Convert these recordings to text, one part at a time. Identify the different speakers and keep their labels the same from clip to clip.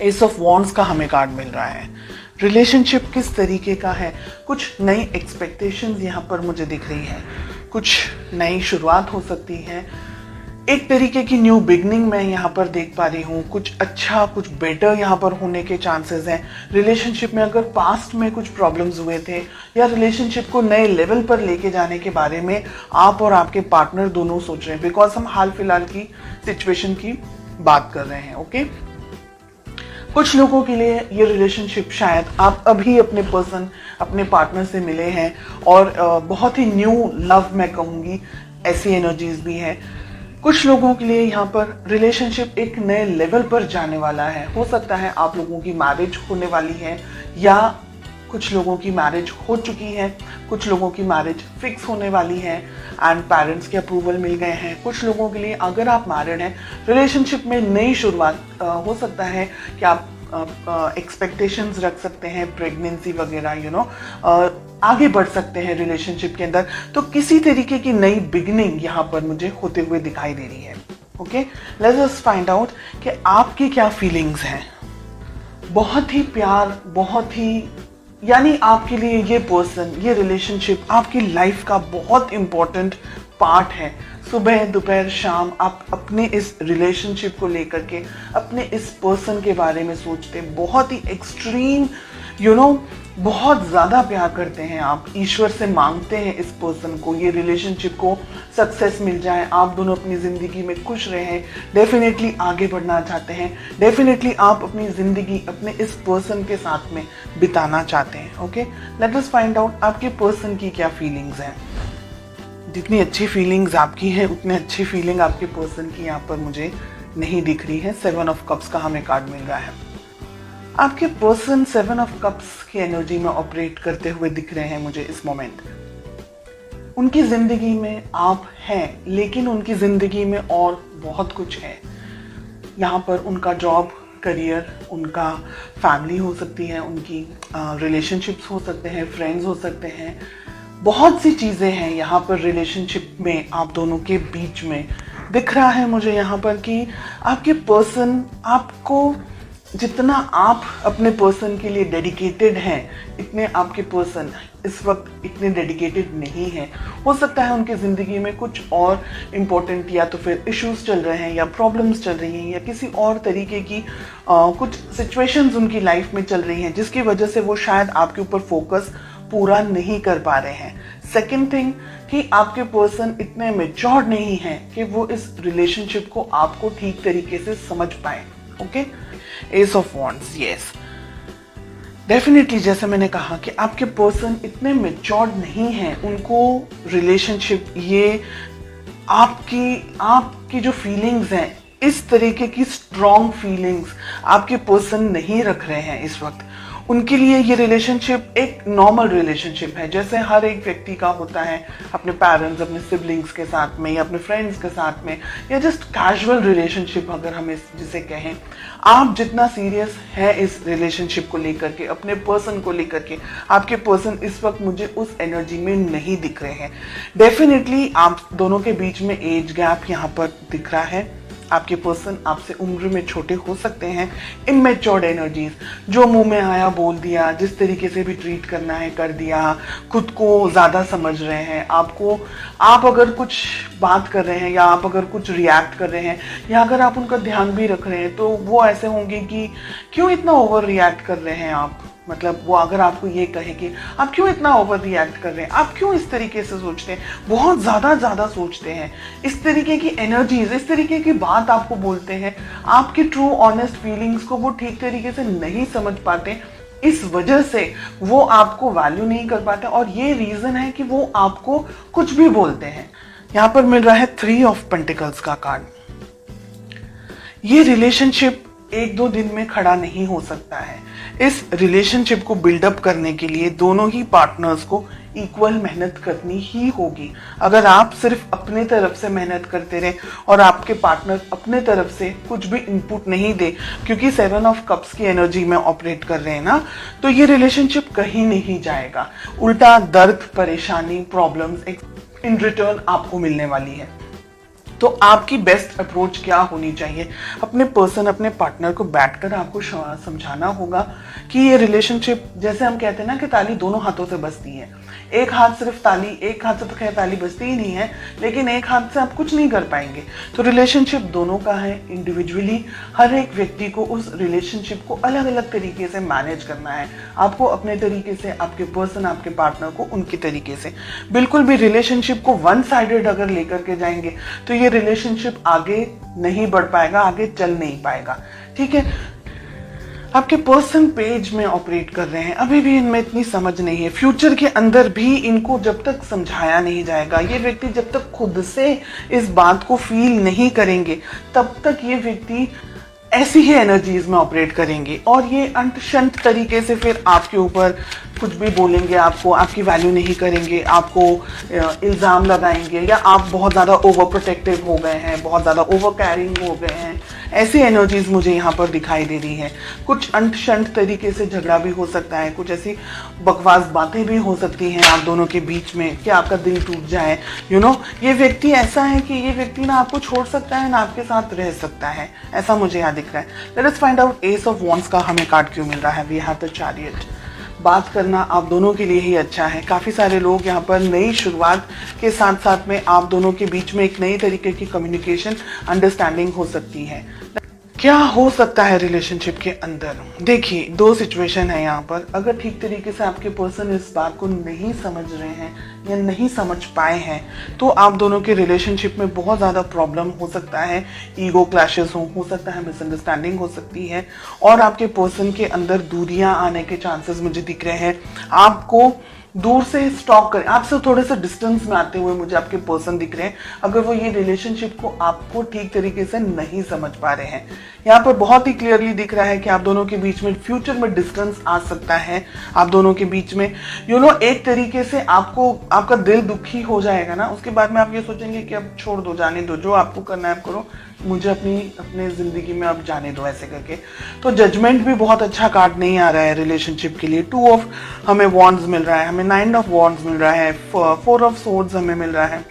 Speaker 1: S of wands का हमें card मिल रहा है। रिलेशनशिप किस तरीके का है, कुछ नई एक्सपेक्टेशंस यहाँ पर मुझे दिख रही है, कुछ नई शुरुआत हो सकती है, एक तरीके की न्यू बिगनिंग मैं यहाँ पर देख पा रही हूँ, कुछ अच्छा कुछ बेटर यहाँ पर होने के चांसेस हैं। रिलेशनशिप में अगर पास्ट में कुछ प्रॉब्लम्स हुए थे या रिलेशनशिप को नए लेवल पर लेके जाने के बारे में आप और आपके पार्टनर दोनों सोच रहे हैं, बिकॉज हम हाल फिलहाल की सिचुएशन की बात कर रहे हैं। ओके, कुछ लोगों के लिए ये रिलेशनशिप शायद आप अभी अपने पर्सन अपने पार्टनर से मिले हैं और बहुत ही न्यू लव मैं कहूँगी, ऐसी एनर्जीज भी है। कुछ लोगों के लिए यहाँ पर रिलेशनशिप एक नए लेवल पर जाने वाला है। हो सकता है आप लोगों की मैरिज होने वाली है या कुछ लोगों की मैरिज हो चुकी है, कुछ लोगों की मैरिज फिक्स होने वाली है एंड पेरेंट्स के अप्रूवल मिल गए हैं। कुछ लोगों के लिए अगर आप मैरिड हैं, रिलेशनशिप में नई शुरुआत हो सकता है कि आप एक्सपेक्टेशंस रख सकते हैं, प्रेगनेंसी वगैरह आगे बढ़ सकते हैं रिलेशनशिप के अंदर। तो किसी तरीके की नई बिगिनिंग यहाँ पर मुझे होते हुए दिखाई दे रही है। Okay, let's us find out कि आपकी क्या फीलिंग्स हैं। बहुत ही प्यार, बहुत ही यानी आपके लिए ये पर्सन, ये रिलेशनशिप आपकी लाइफ का बहुत इंपॉर्टेंट पार्ट है। सुबह दोपहर शाम आप अपने इस रिलेशनशिप को लेकर के, अपने इस पर्सन के बारे में सोचते, बहुत ही एक्सट्रीम बहुत ज़्यादा प्यार करते हैं आप, ईश्वर से मांगते हैं इस पर्सन को, ये रिलेशनशिप को सक्सेस मिल जाए, आप दोनों अपनी ज़िंदगी में खुश रहें, डेफिनेटली आगे बढ़ना चाहते हैं, डेफिनेटली आप अपनी ज़िंदगी अपने इस पर्सन के साथ में बिताना चाहते हैं। Okay, late us find out आपके पर्सन की क्या फीलिंग्स हैं। जितनी अच्छी फीलिंग्स आपकी हैं उतनी अच्छी फीलिंग आपके पर्सन की यहाँ पर मुझे नहीं दिख रही है। 7 ऑफ कप्स का हमें कार्ड मिल रहा है। आपके पर्सन 7 ऑफ कप्स की एनर्जी में ऑपरेट करते हुए दिख रहे हैं मुझे इस मोमेंट। उनकी जिंदगी में आप हैं, लेकिन उनकी जिंदगी में और बहुत कुछ है। यहाँ पर उनका जॉब, करियर, उनका फैमिली हो सकती है, उनकी रिलेशनशिप्स हो सकते हैं, फ्रेंड्स हो सकते हैं, बहुत सी चीज़ें हैं यहाँ पर रिलेशनशिप में आप दोनों के बीच में। दिख रहा है मुझे यहाँ पर कि आपके पर्सन आपको, जितना आप अपने पर्सन के लिए डेडिकेटेड हैं, इतने आपके पर्सन इस वक्त इतने डेडिकेटेड नहीं हैं। हो सकता है उनकी ज़िंदगी में कुछ और इम्पोर्टेंट या तो फिर इश्यूज चल रहे हैं या प्रॉब्लम्स चल रही हैं या किसी और तरीके की कुछ सिचुएशंस उनकी लाइफ में चल रही हैं, जिसकी वजह से वो शायद आपके ऊपर फोकस पूरा नहीं कर पा रहे हैं। सेकेंड थिंग कि आपके पर्सन इतने मैच्योर नहीं हैं कि वो इस रिलेशनशिप को आपको ठीक तरीके से समझ पाए। Okay, S of wands, yes, definitely जैसे मैंने कहा कि आपके पर्सन इतने मैच्योर्ड नहीं हैं, उनको रिलेशनशिप, ये आपकी जो फीलिंग्स हैं, इस तरीके की स्ट्रॉन्ग फीलिंग्स आपके पर्सन नहीं रख रहे हैं इस वक्त। उनके लिए ये रिलेशनशिप एक नॉर्मल रिलेशनशिप है, जैसे हर एक व्यक्ति का होता है अपने पेरेंट्स, अपने सिबलिंग्स के साथ में या अपने फ्रेंड्स के साथ में, या जस्ट कैजुअल रिलेशनशिप अगर हम जिसे कहें। आप जितना सीरियस है इस रिलेशनशिप को लेकर के, अपने पर्सन को लेकर के, आपके पर्सन इस वक्त मुझे उस एनर्जी में नहीं दिख रहे हैं। डेफिनेटली आप दोनों के बीच में एज गैप यहाँ पर दिख रहा है। आपके पर्सन आपसे उम्र में छोटे हो सकते हैं। इमेच्योर्ड एनर्जीज, जो मुंह में आया बोल दिया, जिस तरीके से भी ट्रीट करना है कर दिया, खुद को ज़्यादा समझ रहे हैं। आप अगर कुछ बात कर रहे हैं या आप अगर कुछ रिएक्ट कर रहे हैं या अगर आप उनका ध्यान भी रख रहे हैं, तो वो ऐसे होंगे कि क्यों इतना ओवर रिएक्ट कर रहे हैं आप। मतलब वो अगर आपको ये कहे कि आप क्यों इतना ओवर रिएक्ट कर रहे हैं, आप क्यों इस तरीके से सोचते हैं, बहुत ज़्यादा सोचते हैं, इस तरीके की एनर्जीज, इस तरीके की बात आपको बोलते हैं, आपकी ट्रू ऑनेस्ट फीलिंग्स को वो ठीक तरीके से नहीं समझ पाते, इस वजह से वो आपको वैल्यू नहीं कर पाते और ये रीज़न है कि वो आपको कुछ भी बोलते हैं। यहाँ पर मिल रहा है 3 ऑफ पेंटिकल्स का कार्ड। ये रिलेशनशिप 1-2 दिन में खड़ा नहीं हो सकता है। इस रिलेशनशिप को बिल्डअप करने के लिए दोनों ही पार्टनर्स को इक्वल मेहनत करनी ही होगी। अगर आप सिर्फ अपने तरफ से मेहनत करते रहे और आपके पार्टनर अपने तरफ से कुछ भी इनपुट नहीं दे, क्योंकि 7 ऑफ कप्स की एनर्जी में ऑपरेट कर रहे हैं ना, तो ये रिलेशनशिप कहीं नहीं जाएगा। उल्टा दर्द, परेशानी, प्रॉब्लम्स इन रिटर्न आपको मिलने वाली है। तो आपकी बेस्ट अप्रोच क्या होनी चाहिए? अपने पर्सन, अपने पार्टनर को बैठकर आपको समझाना होगा कि ये रिलेशनशिप, जैसे हम कहते हैं ना कि ताली दोनों हाथों से बजती है। एक हाथ सिर्फ ताली, एक हाथ से तो खैर ताली बजती ही नहीं है, लेकिन एक हाथ से आप कुछ नहीं कर पाएंगे। तो रिलेशनशिप दोनों का है। इंडिविजुअली हर एक व्यक्ति को उस रिलेशनशिप को अलग अलग तरीके से मैनेज करना है। आपको अपने तरीके से, आपके पर्सन, आपके पार्टनर को उनके तरीके से। बिल्कुल भी रिलेशनशिप को वन साइडेड अगर लेकर के जाएंगे तो ये रिलेशनशिप आगे नहीं बढ़ पाएगा, आगे चल नहीं पाएगा। ठीक है, आपके पर्सन पेज में ऑपरेट कर रहे हैं, अभी भी इनमें इतनी समझ नहीं है। फ्यूचर के अंदर भी इनको जब तक समझाया नहीं जाएगा, ये व्यक्ति जब तक खुद से इस बात को फील नहीं करेंगे, तब तक ये व्यक्ति ऐसी ही एनर्जीज में ऑपरेट करेंगे और ये अंट शंट तरीके से फिर आपके ऊपर कुछ भी बोलेंगे, आपको, आपकी वैल्यू नहीं करेंगे, आपको इल्ज़ाम लगाएंगे, या आप बहुत ज़्यादा ओवर प्रोटेक्टिव हो गए हैं, बहुत ज़्यादा ओवर कैरिंग हो गए हैं। ऐसी एनर्जीज मुझे यहाँ पर दिखाई दे रही है। कुछ अंट शंट तरीके से झगड़ा भी हो सकता है, कुछ ऐसी बकवास बातें भी हो सकती हैं आप दोनों के बीच में कि आपका दिल टूट जाए। ये व्यक्ति ऐसा है कि ये व्यक्ति ना आपको छोड़ सकता है ना आपके साथ रह सकता है, ऐसा मुझे यहाँ दिख रहा है। Let us find out ace of wands का हमें कार्ड क्यों मिल रहा है। We have the chariot. बात करना आप दोनों के लिए ही अच्छा है। काफ़ी सारे लोग यहाँ पर नई शुरुआत के साथ साथ में आप दोनों के बीच में एक नई तरीके की कम्युनिकेशन, अंडरस्टैंडिंग हो सकती है। क्या हो सकता है रिलेशनशिप के अंदर? देखिए, दो सिचुएशन है यहाँ पर। अगर ठीक तरीके से आपके पर्सन इस बात को नहीं समझ रहे हैं या नहीं समझ पाए हैं तो आप दोनों के रिलेशनशिप में बहुत ज़्यादा प्रॉब्लम हो सकता है। ईगो क्लैशेस हो सकता है, मिसअंडरस्टैंडिंग हो सकती है और आपके पर्सन के अंदर दूरियां आने के चांसेस मुझे दिख रहे हैं। आपको दूर से स्टॉक करें, आपसे थोड़े से डिस्टेंस में आते हुए मुझे आपके पर्सन दिख रहे हैं, अगर वो ये रिलेशनशिप को आपको ठीक तरीके से नहीं समझ पा रहे हैं। यहाँ पर बहुत ही क्लियरली दिख रहा है कि आप दोनों के बीच में फ्यूचर में डिस्टेंस आ सकता है। आप दोनों के बीच में एक तरीके से आपको, आपका दिल दुखी हो जाएगा ना, उसके बाद में आप ये सोचेंगे कि अब छोड़ दो, जाने दो, जो आपको करना है आप करो, मुझे अपने जिंदगी में अब जाने दो, ऐसे करके। तो जजमेंट भी बहुत अच्छा कार्ड नहीं आ रहा है रिलेशनशिप के लिए। 2 ऑफ हमें वॉन्ड्स मिल रहा है, हमें 9 ऑफ वॉन्ड्स मिल रहा है, 4 ऑफ सोर्ड्स हमें मिल रहा है।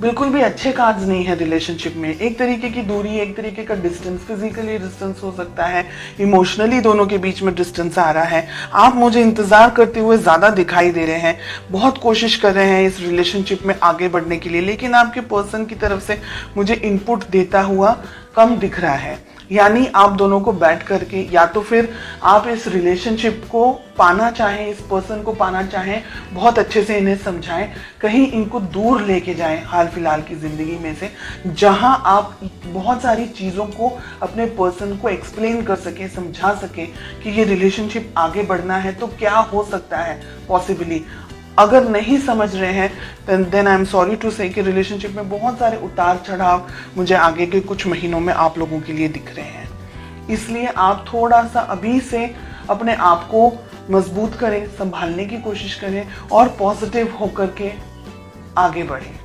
Speaker 1: बिल्कुल भी अच्छे कार्ड्स नहीं है रिलेशनशिप में। एक तरीके की दूरी, एक तरीके का डिस्टेंस, फिजिकली डिस्टेंस हो सकता है, इमोशनली दोनों के बीच में डिस्टेंस आ रहा है। आप मुझे इंतजार करते हुए ज्यादा दिखाई दे रहे हैं, बहुत कोशिश कर रहे हैं इस रिलेशनशिप में आगे बढ़ने के लिए, लेकिन आपके पर्सन की तरफ से मुझे इनपुट देता हुआ कम दिख रहा है। यानी आप दोनों को बैठ करके, या तो फिर आप इस रिलेशनशिप को पाना चाहें, इस पर्सन को पाना चाहें, बहुत अच्छे से इन्हें समझाएं, कहीं इनको दूर लेके जाएं हाल फिलहाल की जिंदगी में से, जहां आप बहुत सारी चीज़ों को अपने पर्सन को एक्सप्लेन कर सके, समझा सके कि ये रिलेशनशिप आगे बढ़ना है तो क्या हो सकता है पॉसिबली। अगर नहीं समझ रहे हैं then I am sorry to say कि रिलेशनशिप में बहुत सारे उतार चढ़ाव मुझे आगे के कुछ महीनों में आप लोगों के लिए दिख रहे हैं। इसलिए आप थोड़ा सा अभी से अपने आप को मजबूत करें, संभालने की कोशिश करें और पॉजिटिव होकर के आगे बढ़ें।